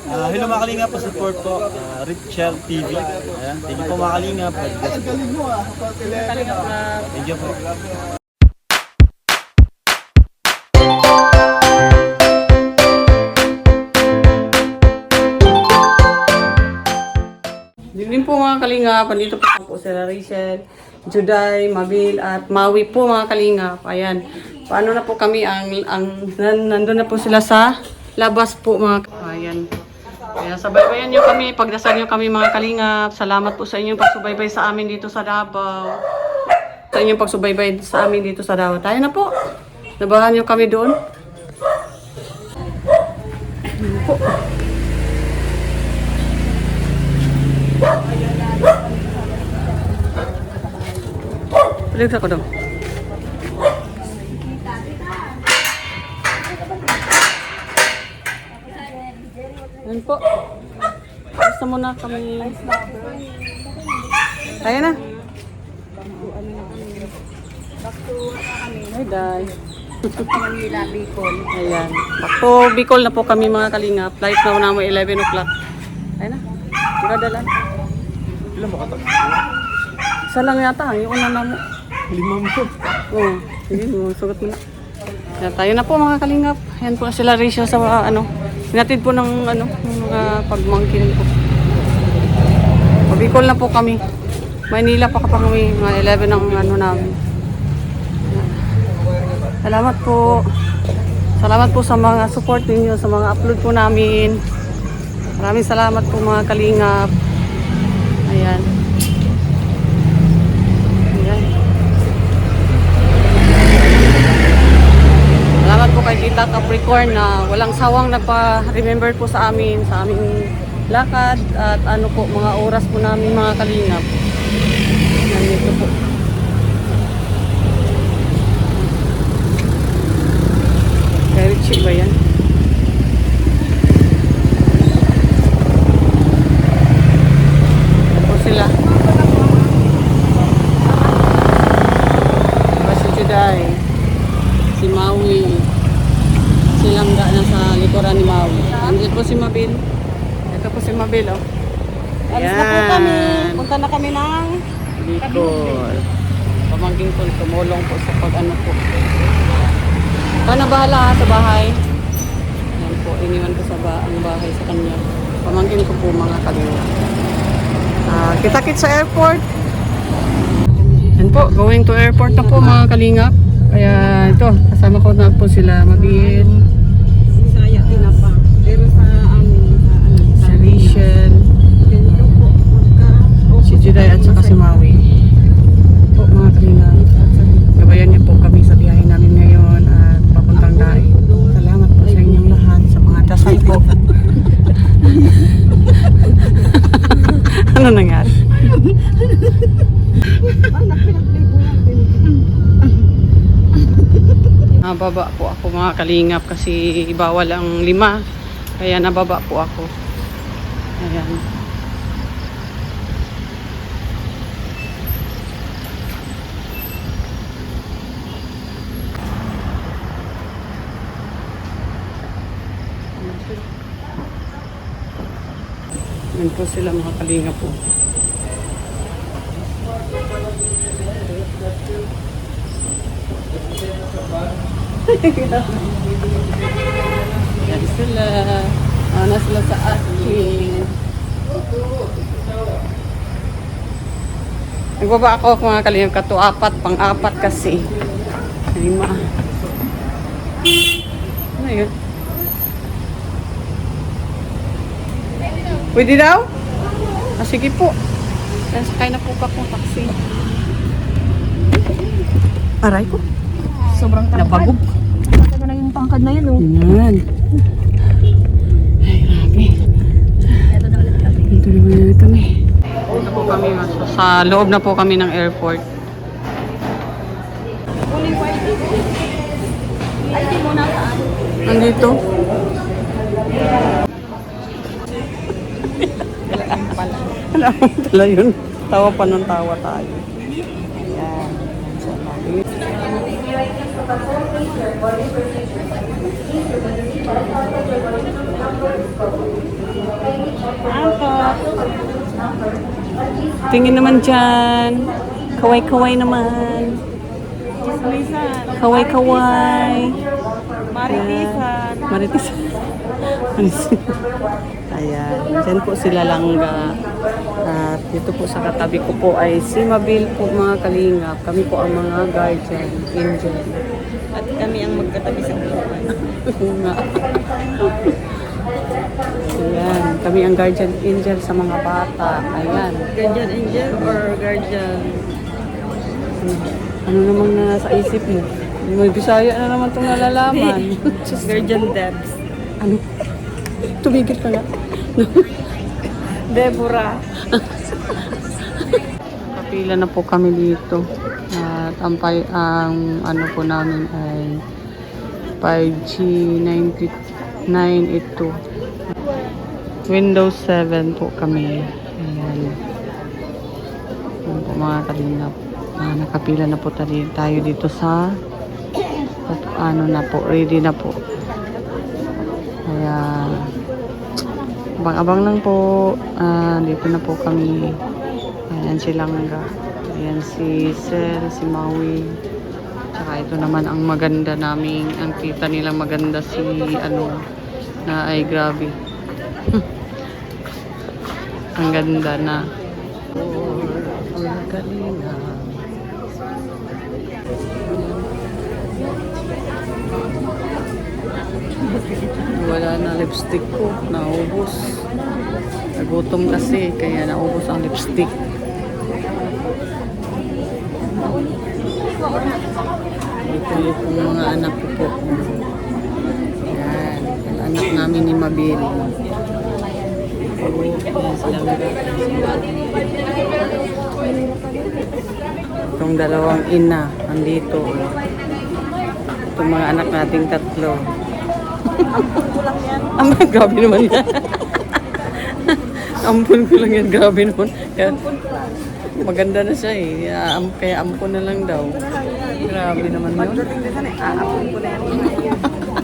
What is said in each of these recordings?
Hello mga kalingap, support po Richel TV. Ayan, thank you po mga kalingap. Thank you po. Din po mga kalingap, andito po sila Rachel, Juday, Mabil at Maui po mga kalingap. Ayan, paano na po kami nandun na po sila sa labas po mga. Ayan. Kaya sabaybayan nyo kami, pagdasal nyo kami mga kalingap. Salamat po sa inyong pagsubaybay sa amin dito sa Davao. Sa inyong pagsubaybay sa amin dito sa Davao. Tayo na po. Nabahan nyo kami doon. Ayan po. Balik ako daw. Ayan po. Basta muna kami. Kaya na. Ay, day. Manila, Bicol. Ayan. Back to Bicol na po kami mga kalingap. Flight na naman 11 o'clock. Ayan na. Magadalan. Ilan ba katag? Isa lang yata. Yung una na mo. 5 po. Oo. Sige, sugat mo na. Ayan, tayo na po mga kalingap. Ayan po sila Rachel sa hinatid po ng mga pagmangkin po. Pabicol na po kami. Maynila pa kapag kami mga 11 ang namin. Salamat po. Salamat po sa mga support ninyo, sa mga upload po namin. Maraming salamat po mga kalingap. Ayan. Ayan. Salamat po kay Tita Capricorn na walang sawang nagpa-remember po sa amin, sa aming lakad at mga oras po namin mga kalingap. Nandito po. Kay Richie ba yan? Ito sila. Si Juday, si Maui, si Langga na sa likuran ni Maui. Andito po si Mabil. Ito po si Mabil, oh. Alis na po kami. Punta na kami ng Bicol. Pamangking ko, tumulong po sa pag-ano po. Ikaw na bahala sa bahay. Yan po, iniwan ko sa ang bahay sa kanya. Pamangkin ko po mga kalingap. Kita-kit sa airport. Yan po, going to airport na po mga kalingap. Kaya ito, kasama ko na po sila Mabil. Saya tinapa. Pero sa Si Rachel, si Juday at saka si Maui. Po mga kalingap. Gabayan niyo po kami sa biyahe namin ngayon at papuntang Daig. Salamat po sa inyong lahat sa mga dasal po. Ano nangyari? Nababa po ako mga kalingap kasi bawal ang 5. Kaya nababa po ako. Ayan. Yan po sila mga kalinga po. Yan sila. Ana sila sa akin. Nagbaba ako mga kalinga kato 4, pang-4 kasi. 5. Ano yun? Pwede daw? Sige po. Sakay na po ka kung taxi. Aray ko. sobrang tangkad. Napagod. Matagal na yung tangkad na yun, oh. Yan. Ay, grabe. Ito na ulit kami. Ito na kami. Ito po kami. Sa loob na po kami ng airport. Kuling white. Ay, di mo na saan. Nandito. Wala akong tala yun. Tawa pa ng tawa tayo. Ayan. Tingin naman dyan. Kaway-kaway naman. Kaway-kaway. Maritisan. Maritisan. Ayan. Dyan po sila langga. At dito po sa katabi ko po ay si Mabil po mga kalingap. Kami po ang mga guardian angel. At kami ang magkatabi sa upuan. Nga. Ayan. Kami ang guardian angel sa mga bata. Ayan. Guardian angel or guardian? Ano namang nasa isip mo? May Bisaya na naman itong nalalaman. Guardian Debs. Ano? Tumigil ka nga. Deborah. Kapila na po kami dito. At ang ano po namin ay 5G 982. Windows 7 po kami. Ayan. Ayan po mga kalingap. Nakapila na po tayo dito sa ano na po, ready na po. Kaya abang-abang lang po. Dito na po kami. Ayan si Langga. Ayan si Sel, si Maui. Tsaka ito naman ang maganda naming, ang kita nilang maganda si ano, na ay grabe. Ang ganda na. Ang galinga. Wala na lipstick ko, naubos. Nagutom kasi, kaya naubos ang lipstick. Ito yung mga anak ko po. Yan, ang anak namin ni Mabil. Yan silang itong dalawang ina, andito. Itong mga anak nating tatlo. Ang grabe naman yan. Ampun ko lang yan, grabe naman. Kaya, maganda na siya eh. Kaya ampun na lang daw. Grabe naman yun. Aapon ko na yan.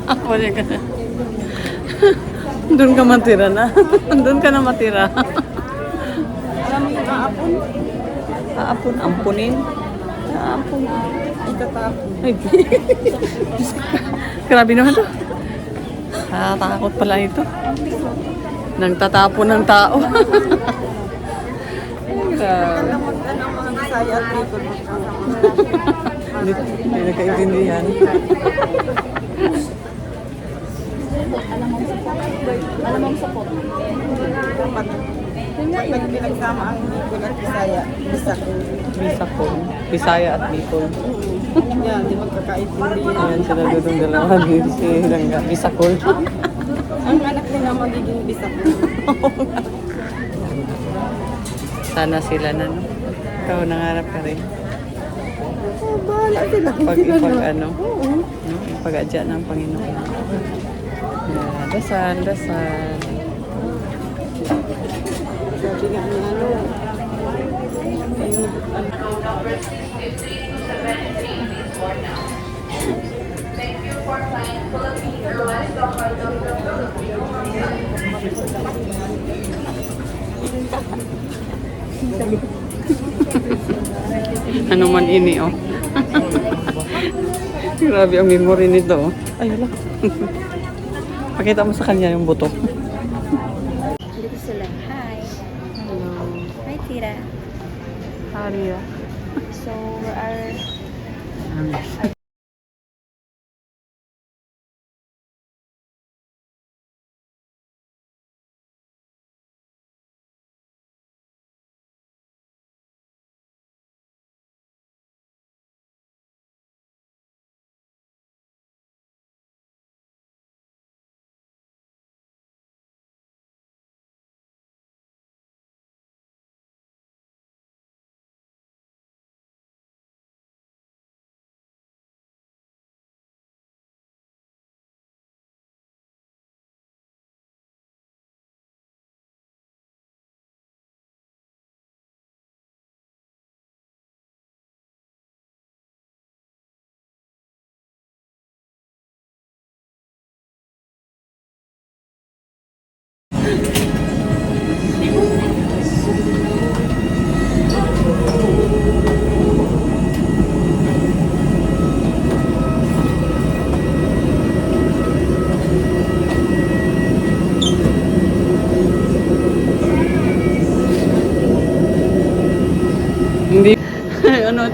Ampun ka na. Doon ka matira na. Doon ka na matira. Alam mo yung aapon? Aapun, ampunin. Aapun. Itatapon. Ay, grabe naman to. Takot pala ito. Nang tatapon ng tao. Grabe. Alam mo ang mga Bisaya at Bicol. Hindi nagkaintindihan. Alam mo ang sapot. Pag pinagsama ang Bicol at Bisaya, Bisacol. Bisacol. Bisaya at Bicol. Yan, di magkakaintindihan. Ayan sila doon dalawa. Si Langga. Bisacol. Ang anak nila magiging Bisacol. Sana sila na, no? Ikaw, nangarap ka rin. Bahala sila. Ano? No? Ipag-adya ng Panginoon. Yeah, dasal, dasal. Sabi nga ni ano, Ano man ini, oh. Grabe ang memory nito, oh. Ay, wala. Pakita mo sa kanya yung buto. Dito sila. Hi. Hello. Hi, Tira. Aria. So, we are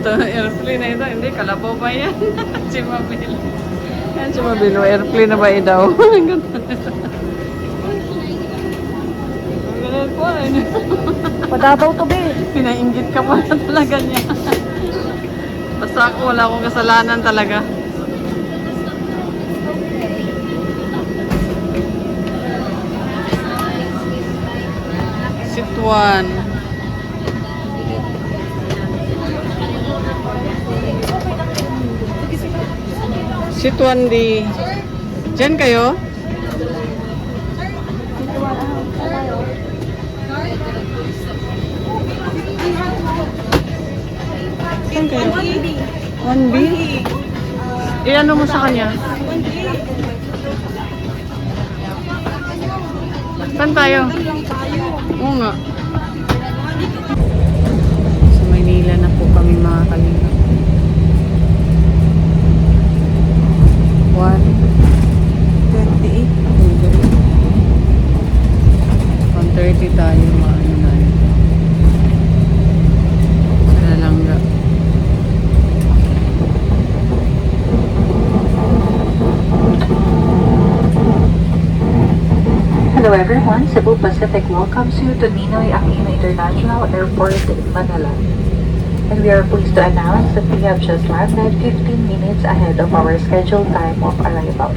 Ito, airplane na ito. Hindi, kalabaw pa yan. Si Mabel. Yan si Mabel. Airplane na ba daw? Ang ganda nito. Ang ganda po. Padabaw to, be. Pinainggit ka pa na talaga niya. Basta ako, wala akong kasalanan talaga. Situan. Situan di. Diyan kayo? Diyan kayo? 1B? Iano mo sa kanya? Saan tayo? Oo nga. Sa Maynila na po kami mga kalingap. 1:30 tayo maano na yun. Sa Lalangga. Hello everyone, Cebu Pacific welcomes you to Ninoy Aquino International Airport in Manila. And we are pleased to announce that we have just landed 15 minutes ahead of our scheduled time of arrival.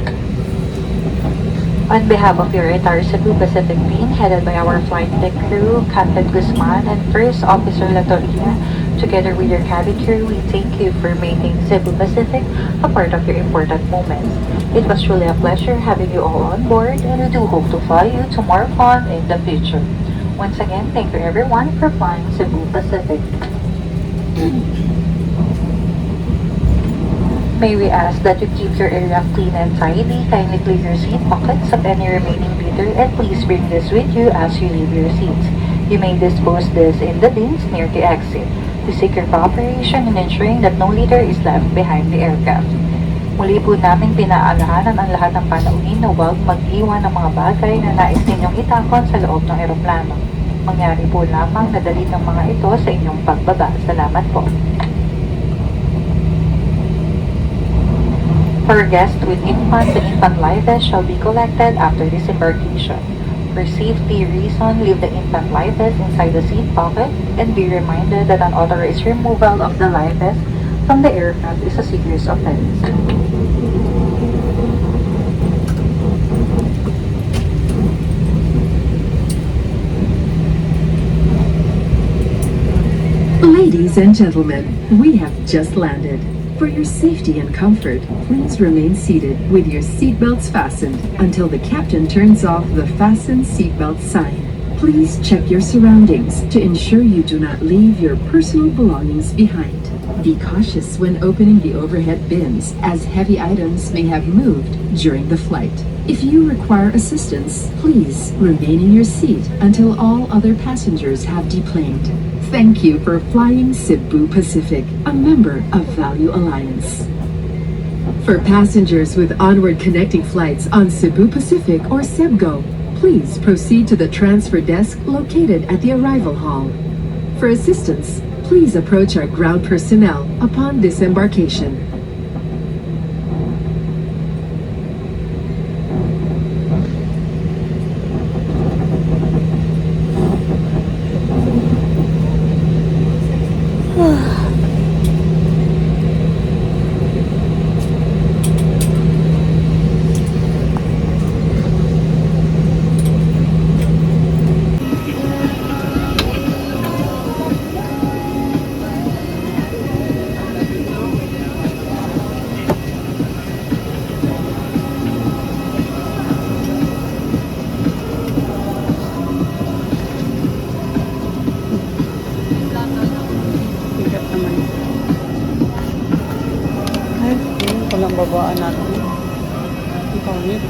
On behalf of your entire Cebu Pacific team, headed by our flight deck crew, Captain Guzman and First Officer Latorina, together with your cabin crew, we thank you for making Cebu Pacific a part of your important moments. It was truly a pleasure having you all on board, and we do hope to fly you to more fun in the future. Once again, thank you everyone for flying Cebu Pacific. May we ask that you keep your area clean and tidy, kindly clean your seat pockets of any remaining litter, and please bring this with you as you leave your seats. You may dispose this in the bins near the exit. We seek your cooperation in ensuring that no litter is left behind the aircraft. Muli po namin pinaalahanan ang lahat ng panauhin na huwag mag-iwan ng mga bagay na nais ninyong itapon sa loob ng eroplano. Mangyari po lamang na dalhin ng mga ito sa inyong pagbaba. Salamat po. For guests with infants, the infant life vest shall be collected after disembarkation. For safety reason, leave the infant life vest inside the seat pocket and be reminded that unauthorized removal of the life vest from the aircraft is a serious offense. Ladies and gentlemen, we have just landed. For your safety and comfort, please remain seated with your seatbelts fastened until the captain turns off the fasten seatbelt sign. Please check your surroundings to ensure you do not leave your personal belongings behind. Be cautious when opening the overhead bins, as heavy items may have moved during the flight. If you require assistance, please remain in your seat until all other passengers have deplaned. Thank you for flying Cebu Pacific, a member of Value Alliance. For passengers with onward connecting flights on Cebu Pacific or CebGo, please proceed to the transfer desk located at the arrival hall. For assistance, please approach our ground personnel upon disembarkation. Bigat naman. Ay, yun palang babaan natin. Ang pangit.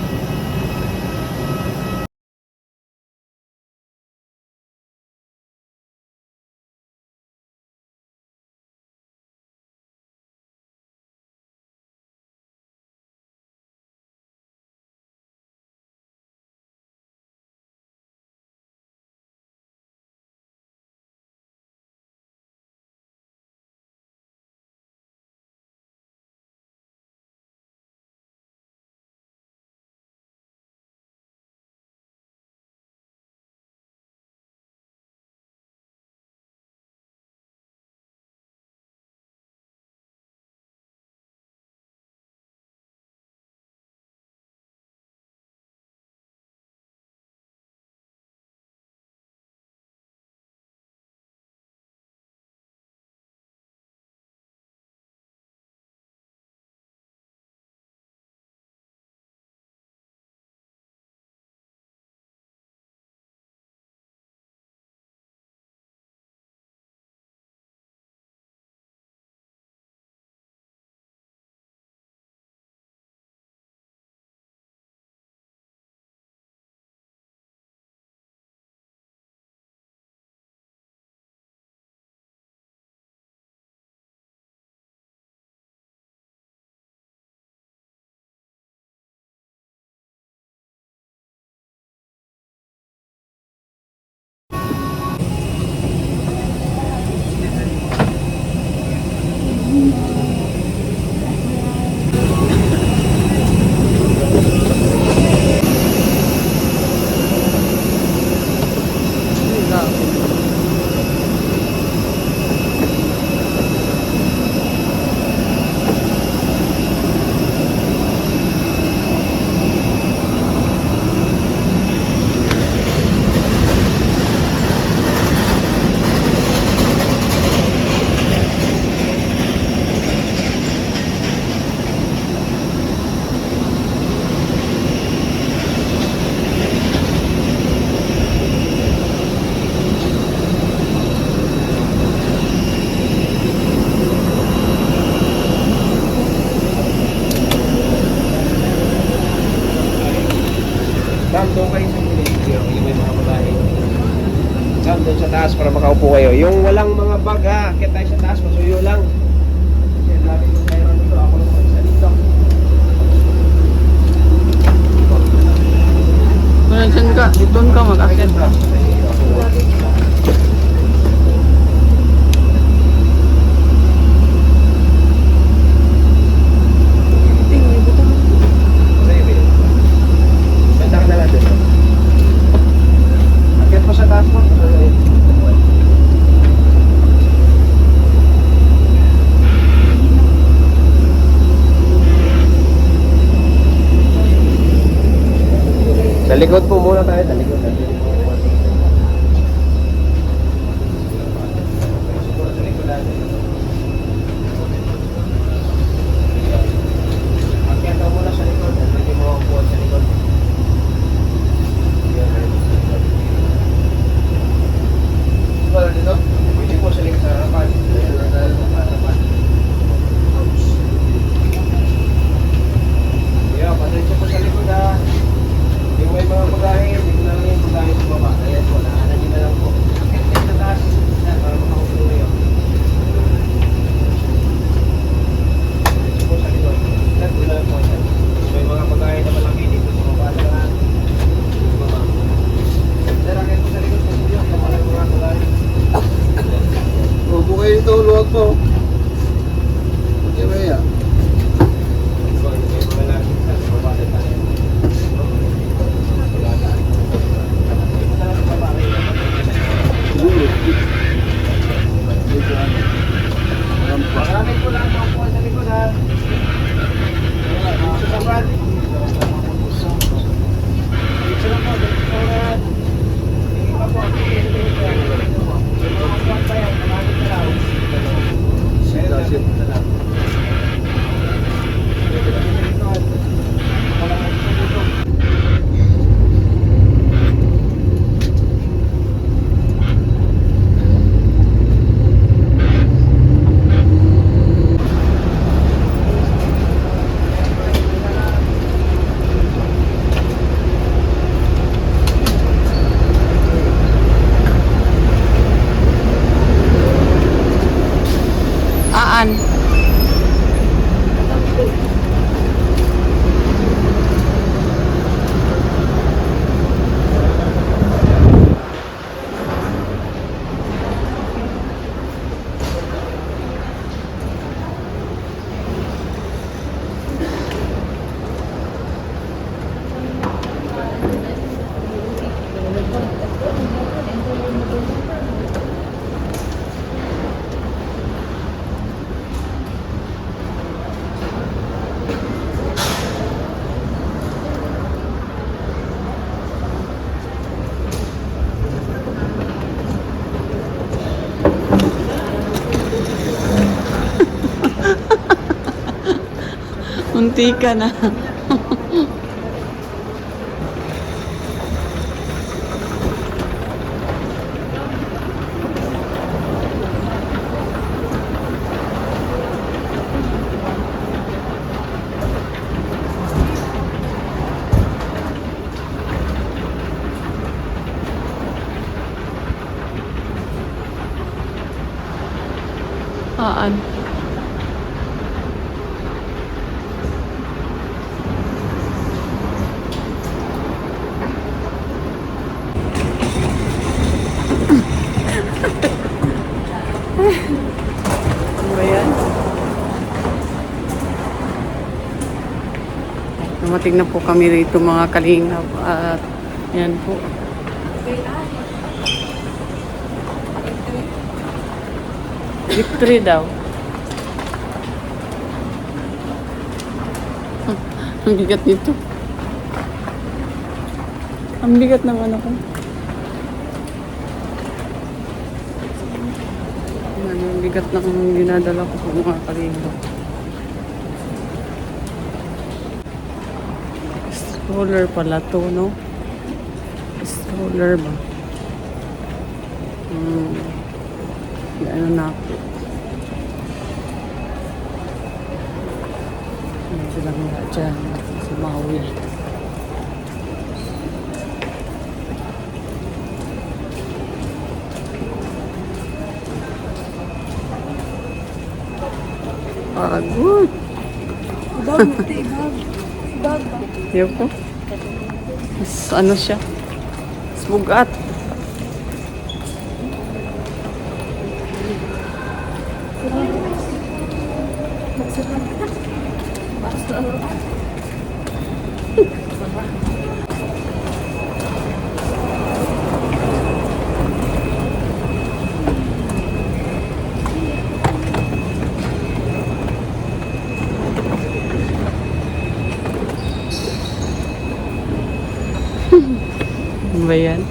naman doon sa taas para makaupo kayo. Yung walang mga bag ha, akit tayo sa taas, masuyo lang. Kasi lagi yung mayroon dito, ako lang mag-isa dito. Kung dyan ka, doon ka mag-akit. Banda ka na lang dito. Akit mo sa taas mo. Sa likod po muna tayo, sa likod. Siguro sa likod natin. Akyat ka muna sa likod, hindi mo makukuha sa likod. Wala dito? Pwede mo sa likod sa harapan. Yeah, pasensya po sa likod ha. Yung may mga bagahe, hindi ko na lang yung bagahe sa baba. Ayan po, naanan nyo na lang po. Akit kayo sa taas. Yan, para makakulo kayo. Pasensya po sa likod. Yan, wala lang po yan. May mga bagahe na malaki dito sa baba na lang. Sa baba. Sir, akit po sa likod. Pasuyo, yung walang mga bagahe. Upo kayo dito, luwag po. Okay ba yan? May mga lagi sa baba na tayo. Maraming po lang po sa likod ha. Dito sa brad. Dito lang po. Dito sa brad. Hindi pa po. Yung mga brad pa yan. Maraming na lang. Sip na lang. Aan. Munti ka na. Aan. Ano ba yan? Dumating na po kami rito mga kalingap at yan po. Victory daw. Ang bigat nito. Ang bigat ng ano ko. Ang bigat ng dinadala ko po mga kalingap. Stroller pala to, no? Stroller ba? Ano na ako. Ano silang nga dyan. Si Maui. Pagod. Yun po. Mas ano siya? Mas bugat. Ano ba yan?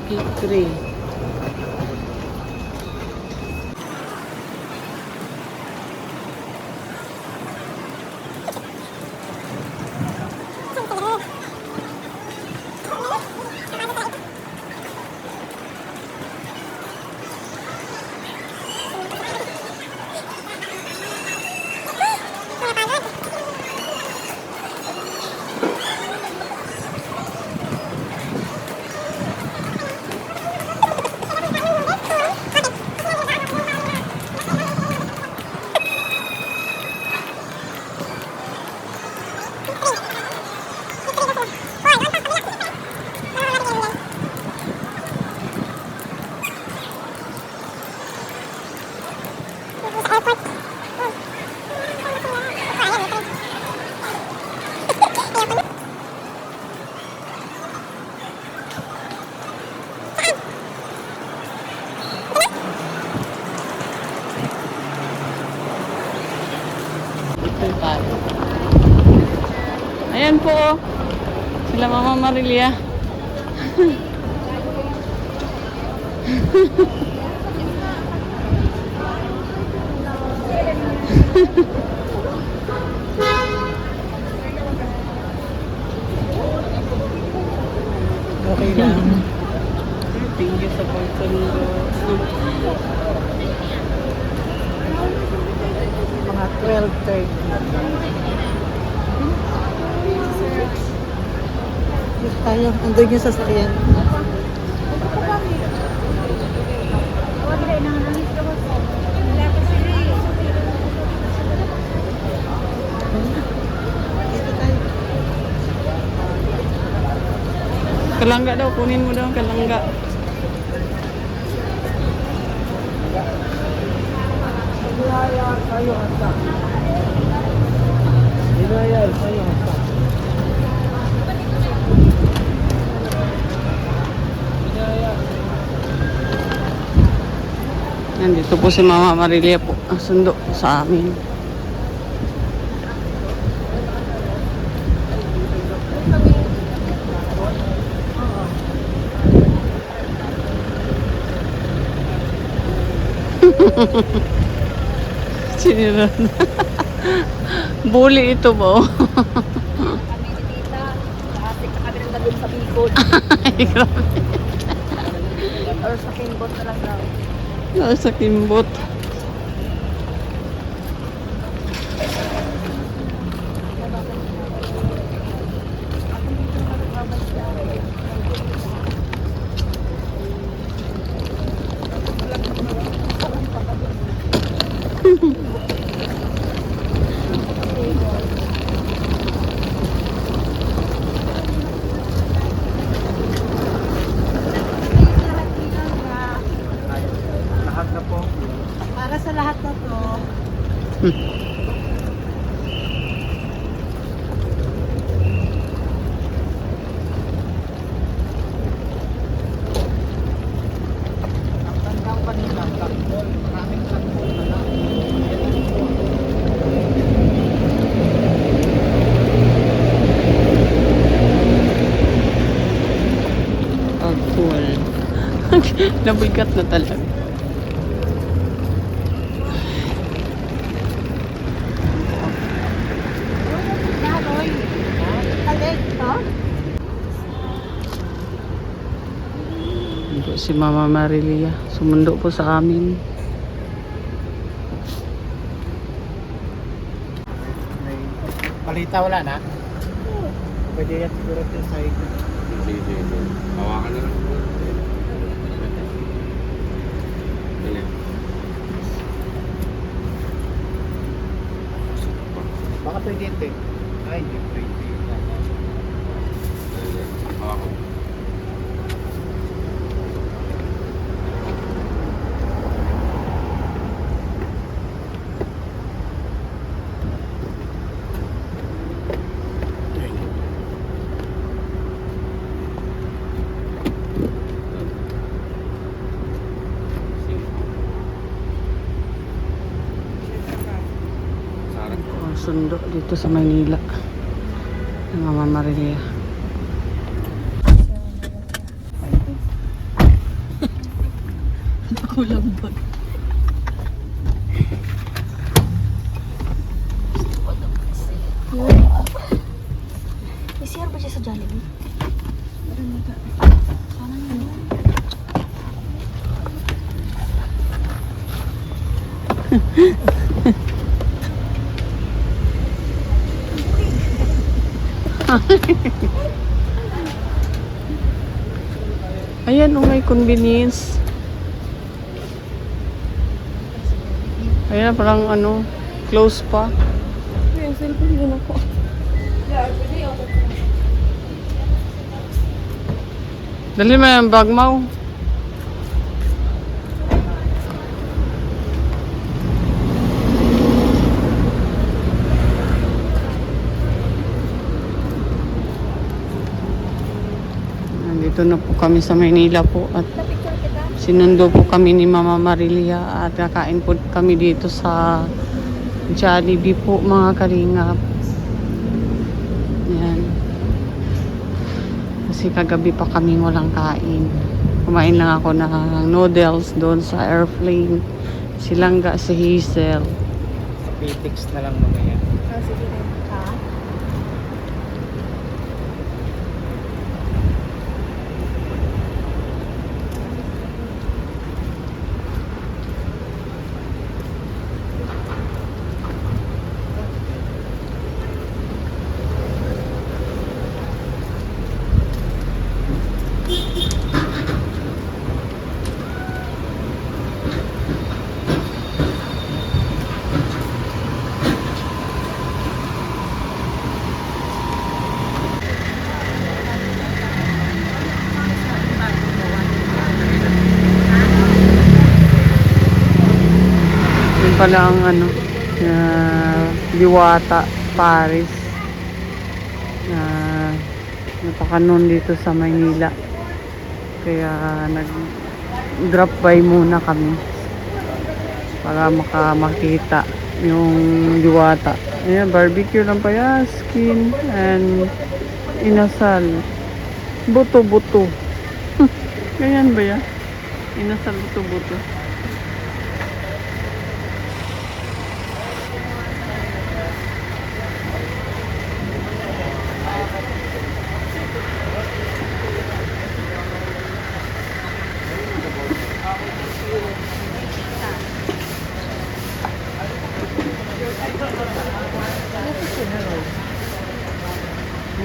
P3. Ayan po, sila Mama Marilia. Okay lang. Thank you sa pagsundo. Mga 12:30. Tayo, andun yung sasakyan. Kalangga daw, kunin mo daw ang kalangga. Nandito po si Mama Marilia po, ang sundo sa amin. Siniran. Bully ito ba? Kami ni Tita, nakasik na kami ng dagol sa Bicol. Ay, grabe. Or sa Kimbot na lang daw. Sa Kimbot. Lahat na po. Para sa lahat na to, Tandang pa nila, takbol. Maraming takbol na lang. Oh, cool. Nabigat na talaga. Naloy. Talig, ha? Ito si Mama Marilia. Sumundo po sa amin. Rita, wala na? Pwede yan siguro ito sa ito. Sige, sige, sige. Hawakan na lang. Dali. Baka pwede ito eh. Ay, hindi pwede. Dali. Hawakan. Sarap. Sundo dito sa Maynila. Ng Mama Marilia. Nakulambot. Isiar ba siya sa Jollibee? Ayan, may convenience. Ayan, parang close pa. Yung cellphone yun ako. Dali mo yung bag mo. Nandito na po kami sa Maynila po at sinundo po kami ni Mama Marilia at kakain po kami dito sa Jollibee po mga kalingap. Yan. Kasi kagabi pa kami walang kain. Kumain lang ako ng noodles doon sa airplane. Silangga si Hazel. Sa PTX na lang mamaya. Sige rin. Ha? Yun pala ang Diwata, Paris. Napakanon dito sa Maynila. Kaya nag-drop by muna kami para makita yung Diwata. Ayan, barbecue lang pa yan, skin and inasal. Buto-buto. Ganyan ba yan? Inasal buto-buto.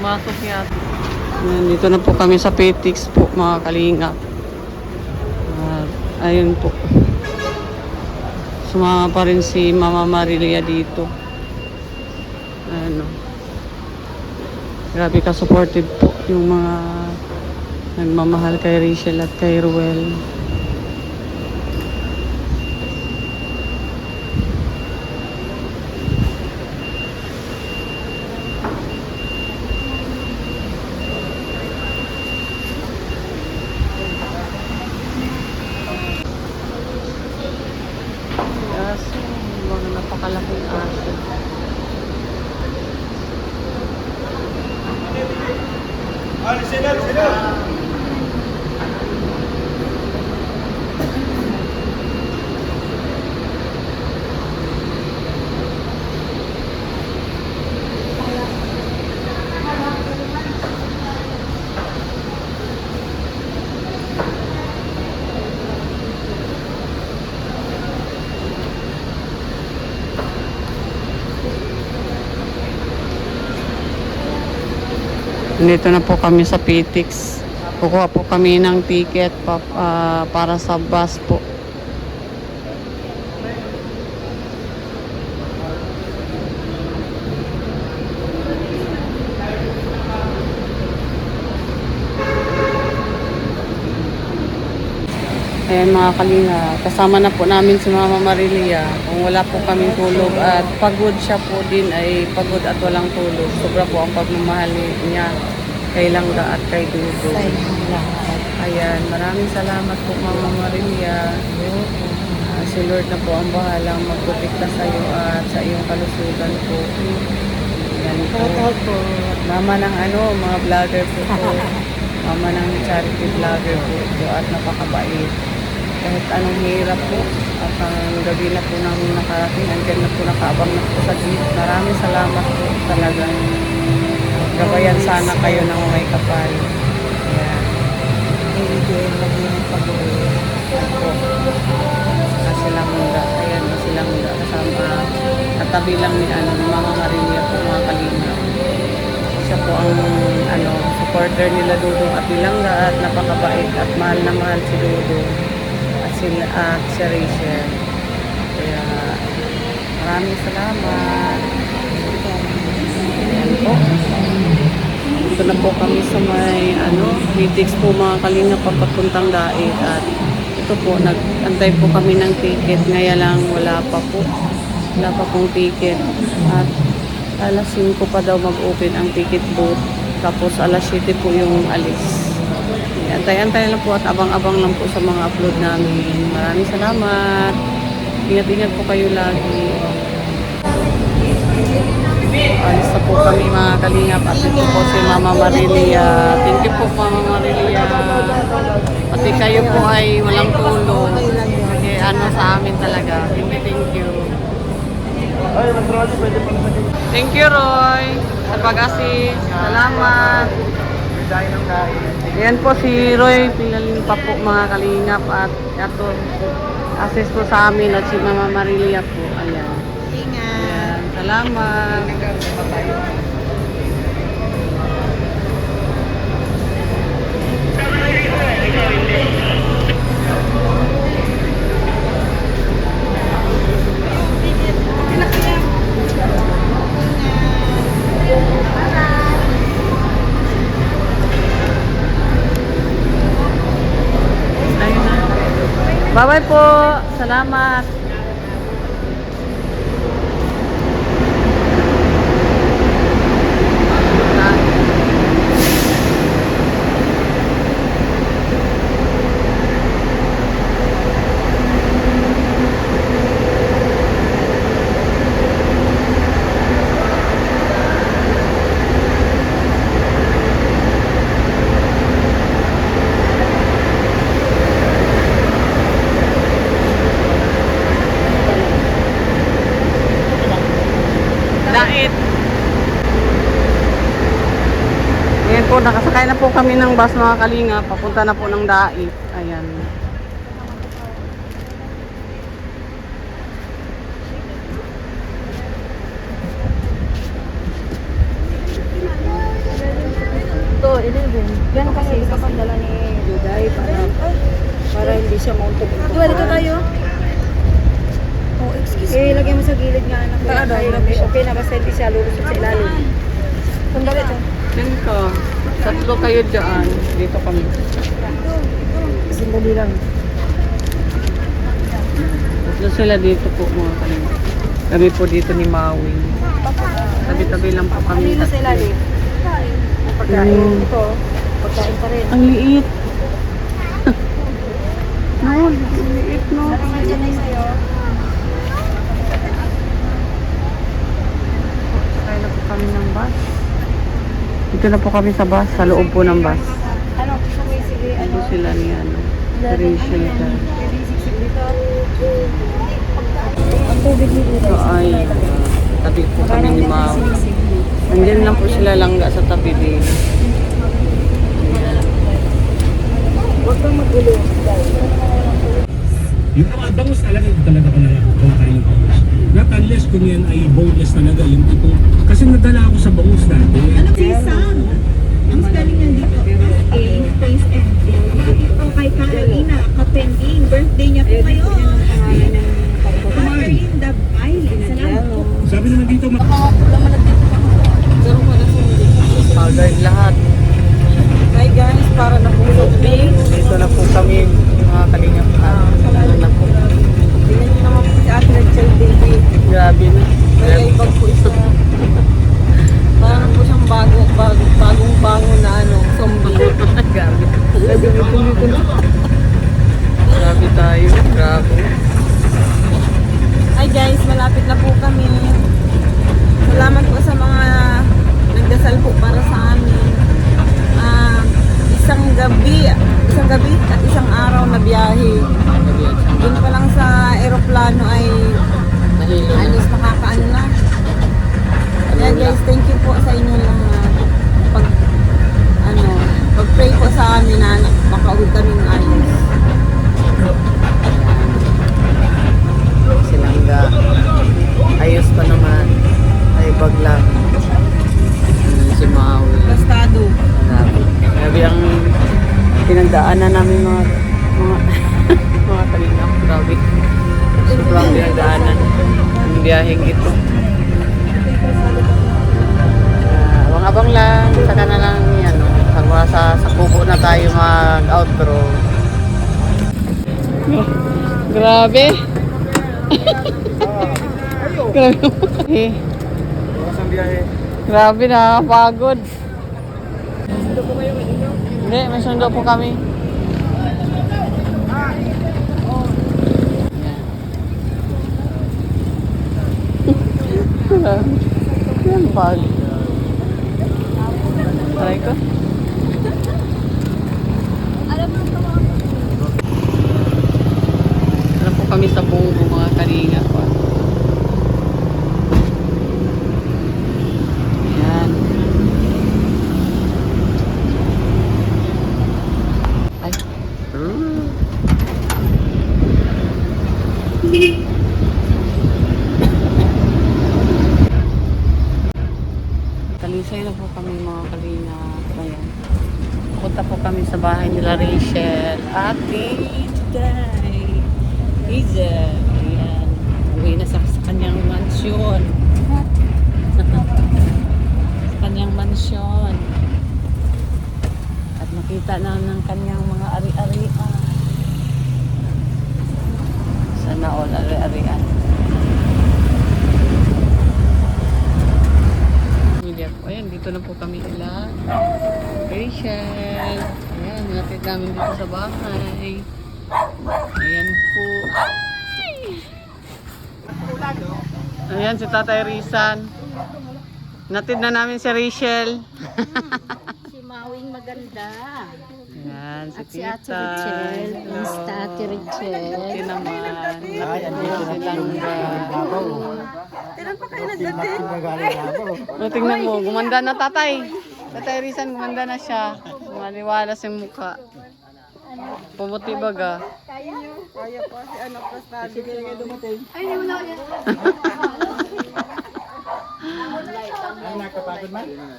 Pumasok yata. Dito na po kami sa PTX po mga kalingap. Ayun po. Sumama pa rin si Mama Marilia dito. Grabe ka-supportive po yung mga nagmamahal kay Rachel at kay Ruel. Aso, mga napakalaking aso. Dito na po kami sa PTX. Kukuha po kami ng ticket para sa bus po. Ayan mga kalinga, kasama na po namin si Mama Marilia. Kung wala po kaming tulog at pagod siya po din ay pagod at walang tulog. Sobra po ang pagmamahal niya kay Langga at kay Dudo. Ayan, maraming salamat po Mama Marilia. Si Lord na po ang bahalang magprotekta sa iyo at sa iyong kalusugan po. Ayan po. Mama ng mga vlogger po po. Mama ng charity vlogger po ito at napakabait. Kahit anong hirap po at ang gabi na po namin nakarating, andyan na po nakaabang na po sa jeep. Maraming salamat po talaga. Gabayan sana kayo ng may kapal. Ayan. Silang Langga. Ayan po silang Langga. Kasama katabi lang ni Mama Marilia po mga kalinga. Siya po ang supporter nila Dudong at Langga at napakabait at mahal na mahal si Dudong at si Rachel. Kaya maraming salamat. Ayan po. Ito na po kami sa may PTX po mga kalinga papapuntang Dait at ito po nag-antay po kami ng ticket. Ngayon lang wala pa pong ticket at alas 5 pa daw mag-open ang ticket booth. Tapos alas 7 po yung alis. Antay-antay lang po at abang-abang lang po sa mga upload namin. Maraming salamat. Ingat-ingat po kayo lagi. Alis na po kami mga kalingap. At ito po si Mama Marilia. Thank you po Mama Marilia. Pati kayo po ay walang tulong. Kaya sa amin talaga. Thank you. Thank you, Roy. Sa pag-assist. Salamat. Ayan po si Roy. Pinaling pa po mga kalingap. At ito, assist po sa amin. At si Mama Marilia po. Ayan. Ayan. Salamat. Bye-bye po. Salamat. Dait. Ngayon po, nakasakay na po kami ng bus mga kalinga. Papunta na po ng Dait. Ayan. Ito, 11. Yan kasi kapag dala ni Juday para hindi siya mauntog. Diba, dito tayo? Oh, excuse me. Lagyan mo sa gilid nga anak. Okay na basta hindi siya lulusot sa ilalim. Sandali ito. Dito. Tatlo kayo dyan. Dito kami. Sandali lang. Tatlo sila dito po mga kalinga. Kami po dito ni Maui. Tabi-tabi lang po kami. Ano sa ilalim? Pagkain. Ito. Pagkain pa rin. Ang liit. No, liit no. Nandiyan na sa'yo. Sakay na po kami ng bus. Dito na po kami sa bus, sa loob po ng bus. Ano? Sige, Ito sila ni Rachel ka. Ang tubig ni Juday. Ito ay tabi po kami ni Mau. Nandiyan lang po sila Langga sa tabi din. Huwag kang magulo. Yung mga bangus talaga ko na kung kayo bangus. Not unless kung yan ay boneless talaga yung tipong, kasi nadala ako sa bangus dati. Ano sisang? Ang spelling niya dito, A, space M. Ito kay Carolina Kapending. Birthday niya po ngayon. Catherine Dabail. Salamat po. Sabi naman dito, Haggard lahat. Hi guys, para na po shopping. Dito na po kami mga kalingap. Ano na po. Tingnan nyo naman po si Ate Rachel Baby. Grabe na. May ibang po isa. Parang po siyang bagong na zombie. Grabe. Grabe tayo. Grabe. Hi guys, malapit na po kami. Salamat po sa mga nagdasal po para sa amin. Isang gabi at isang araw na biyahe. Doon pa lang sa eroplano ay alos nakakaano na. Kaya guys, thank you po sa inyo lahat. Pag-pray po sa amin na makauwi kaming ayos. Silangga. Ayos pa naman. Ay bagla. Si Maui. Bastado. Grabe ang pinagdaanan namin mga kalingap. Grabe. Sobrang pinagdaanan. Ang biyaheng ito. Abang lang. Saka na lang yan. Sa kubo na tayo mag-outro. Grabe. Grabe. Grabe, nakakapagod. Hindi, may sundo po kami. Yan bag. Try ko. Ano po kami sa Bungo mga kalinga po. Ayan. Ay. Talisay na po kami mga kalinga. Ayan. Punta po kami sa bahay nila Rachel. Ate, today. Hazel. Ayan. Uwi na sa kanyang mansyon. Sa kanyang mansyon. At nakita na ng kanyang mga ari-arian. Sana all ari-arian. Ayan, dito na po kami nila Rachel. Ayan, nilapit namin dito sa bahay. Ayan po. Ayan si Tatay Rizan. Natid na namin si Rachel. Si Mawing maganda. Ayan, si At si Tita. Ate Rachel. Basta Ate Rachel. Ate naman. Lapit dito si Langga. Kailan pa kayo nagdating? O, tingnan mo, gumanda na tatay. Tatay Rizan, gumanda na siya. Maliwalas yung mukha. Pumuti baga. Kaya po si ano, Prastado. Ay, hindi mo na yan.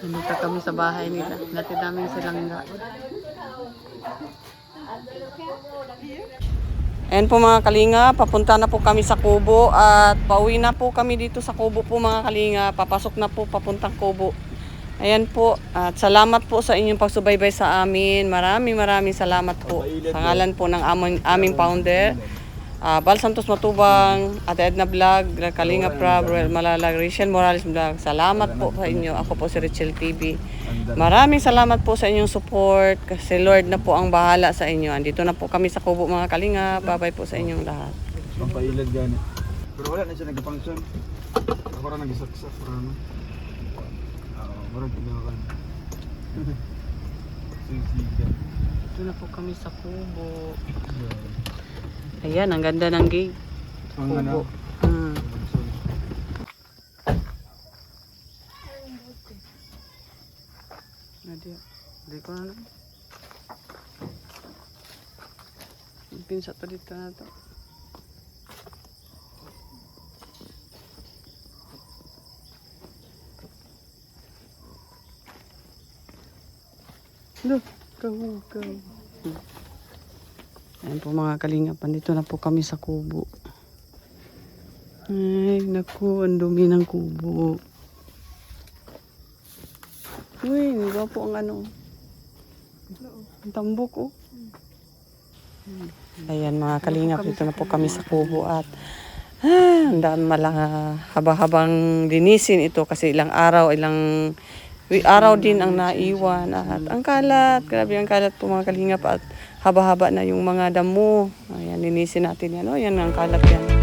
Nandito kami sa bahay nila. Natid namin silang nga. Ayan po mga kalinga, papunta na po kami sa Kubo at pauwi na po kami dito sa Kubo po mga kalinga. Papasok na po papuntang Kubo. Ayan po, at salamat po sa inyong pagsubaybay sa amin. Maraming salamat po. Sa ngalan po ng aming founder, Bal Santos Matubang, Ate Edna Vlog, Kalinga Prab, Royal Malalag, Rachel Morales Vlog. Salamat po sa inyo. Ako po si Rachel TV. Maraming salamat po sa inyong support. Kasi Lord na po ang bahala sa inyo. Andito na po kami sa Kubo mga Kalinga. Bye-bye po sa inyong lahat. Pampailad gani. Pero wala na siya nag-function. Ako rin nag-isaksak. Parang tinakan. Dito na po kami sa Kubo. Ayan, ang ganda ng gate. Ang ano? Hindi ko na. Pinsa to dito na to. Kahugaw. Ayan po mga kalingap, andito na po kami sa kubo. Ay, naku, ang dumi ng kubo. Uy, diba po ang ano? Ang tambok, oh. Ayan mga kalingap, dito na po kami sa kubo at ang dami malang haba-habang linisin ito kasi ilang araw din ang naiwan at ang kalat, grabe ang kalat po mga kalingap at haba-haba na yung mga damo. Ayan, linisin natin yan, oh, yan ang kalat yan.